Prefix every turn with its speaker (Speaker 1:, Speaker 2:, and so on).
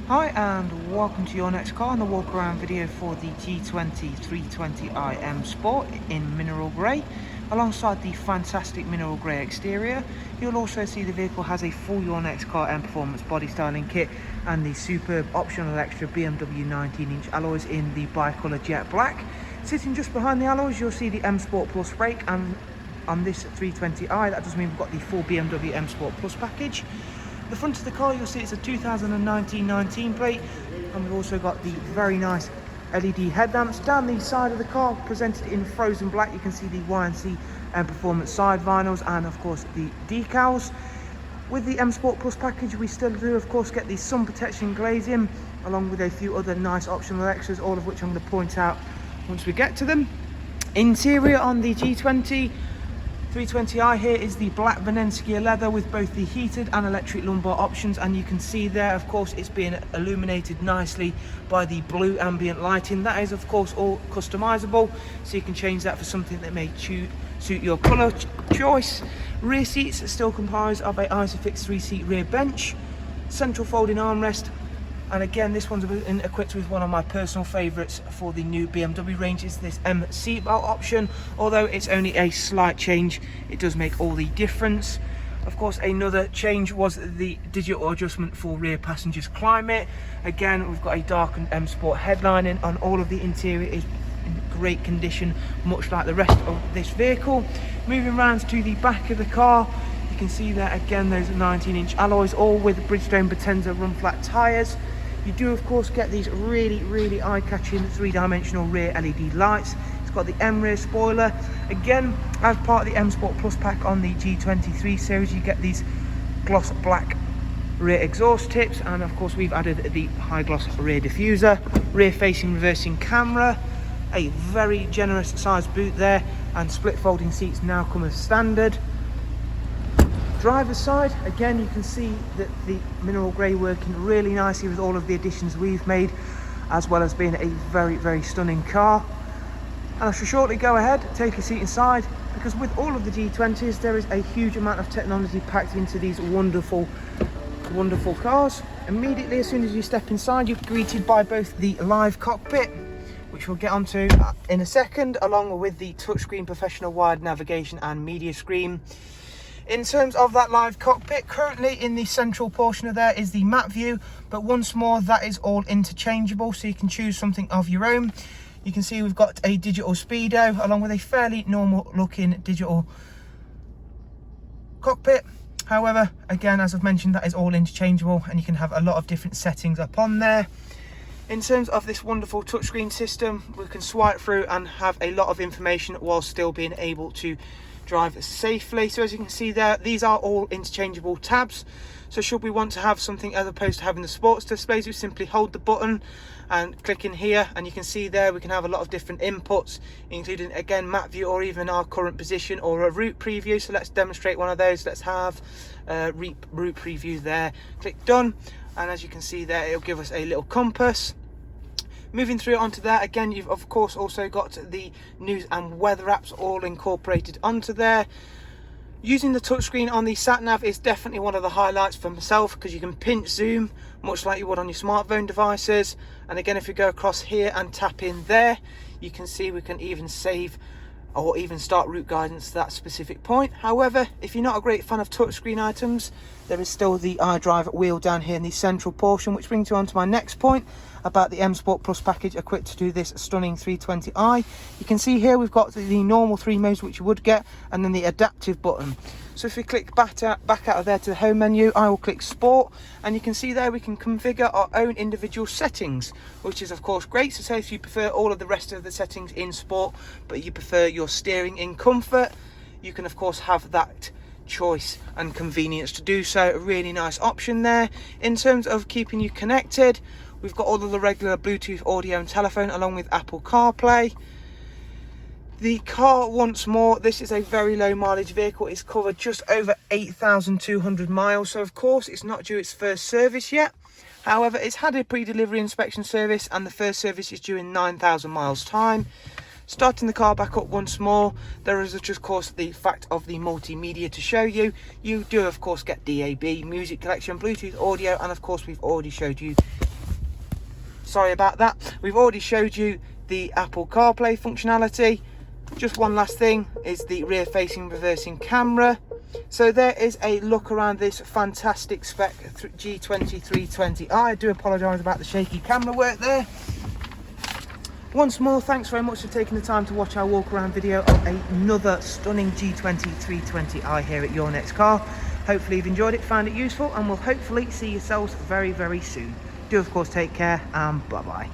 Speaker 1: Hi and welcome to your next car and the walk around video for the G20 320i M Sport in mineral grey. Alongside the fantastic mineral grey exterior, you'll also see the vehicle has a full Your Next Car Mperformance body styling kit and the superb optional extra BMW 19-inch alloys in the bi-colour jet black. Sitting just behind the alloys, you'll see the M Sport Plus brake, and on this 320i, that does mean we've got the full BMW M Sport Plus package. The front of the car, you'll see it's a 2019 plate, and we've also got the very nice LED headlamps. Down the side of the car, presented in frozen black, you can see the YNC Mperformance side vinyls and of course the decals. With the M Sport Plus package, we still do of course get the sun protection glazing, along with a few other nice optional extras, all of which I'm going to point out once we get to them. Interior on the G20 320i here is the black Venenskia leather with both the heated and electric lumbar options, and you can see there of course it's being illuminated nicely by the blue ambient lighting. That is of course all customizable, so you can change that for something that may suit your colour choice. Rear seats are still comprised of a Isofix 3-seat rear bench, central folding armrest, and again this one's equipped with one of my personal favourites for the new BMW range, is this M seatbelt option. Although it's only a slight change, it does make all the difference. Of course, another change was the digital adjustment for rear passengers climate. Again, we've got a darkened M Sport headlining, and all of the interior is in great condition, much like the rest of this vehicle. Moving round to the back of the car, you can see there again those 19-inch alloys, all with Bridgestone Potenza run flat tyres. You do of course get these really eye-catching 3-dimensional rear LED lights. It's got the M rear spoiler. Again, as part of the M Sport Plus pack on the G23 series, you get these gloss black rear exhaust tips, and of course we've added the high gloss rear diffuser, rear facing reversing camera, a very generous sized boot there, and split folding seats now come as standard. Driver's side, again you can see that the mineral grey working really nicely with all of the additions we've made, as well as being a very stunning car. And I shall shortly go ahead, take a seat inside, because with all of the G20s there is a huge amount of technology packed into these wonderful cars. Immediately as soon as you step inside, you're greeted by both the live cockpit, which we'll get onto in a second, along with the touchscreen professional wired navigation and media screen. In terms of that live cockpit, currently in the central portion of there is the map view, but once more that is all interchangeable, so you can choose something of your own. You can see we've got a digital speedo along with a fairly normal looking digital cockpit. However, again, as I've mentioned, that is all interchangeable and you can have a lot of different settings up on there. In terms of this wonderful touchscreen system, we can swipe through and have a lot of information while still being able to drive safely. So as you can see there, these are all interchangeable tabs, so should we want to have something as opposed to having the sports displays, we simply hold the button and click in here, and you can see there we can have a lot of different inputs, including again map view or even our current position or a route preview. So let's demonstrate one of those. Let's have route preview there. Click done, and as you can see there, it'll give us a little compass. Moving through onto there, again you've of course also got the news and weather apps all incorporated onto there. Using the touchscreen on the sat nav is definitely one of the highlights for myself, because you can pinch zoom much like you would on your smartphone devices. And again, if you go across here and tap in there, you can see we can even save or even start route guidance to that specific point. However, if you're not a great fan of touchscreen items, there is still the iDrive wheel down here in the central portion, which brings you on to my next point about the M Sport Plus package equipped to do this stunning 320i. You can see here we've got the normal 3 modes which you would get, and then the adaptive button. So if we click back out of there to the home menu, I will click Sport, and you can see there we can configure our own individual settings, which is of course great. So say if you prefer all of the rest of the settings in Sport, but you prefer your steering in Comfort, you can of course have that choice and convenience to do so. A really nice option there. In terms of keeping you connected, we've got all of the regular Bluetooth audio and telephone, along with Apple CarPlay. The car, once more, this is a very low mileage vehicle. It's covered just over 8,200 miles, so of course it's not due its first service yet. However, it's had a pre-delivery inspection service, and the first service is due in 9,000 miles time. Starting the car back up once more, there is of course the fact of the multimedia to show you. You do of course get DAB, music collection, Bluetooth audio, and of course we've already showed you Sorry about that. We've already showed you the Apple CarPlay functionality. Just one last thing is the rear facing reversing camera. So there is a look around this fantastic spec G20 320i. I do apologise about the shaky camera work there. Once more, thanks very much for taking the time to watch our walk around video of another stunning G20 320i here at Your Next Car. Hopefully you've enjoyed it, found it useful, and we'll hopefully see yourselves very, very soon. Do of course take care, and bye bye.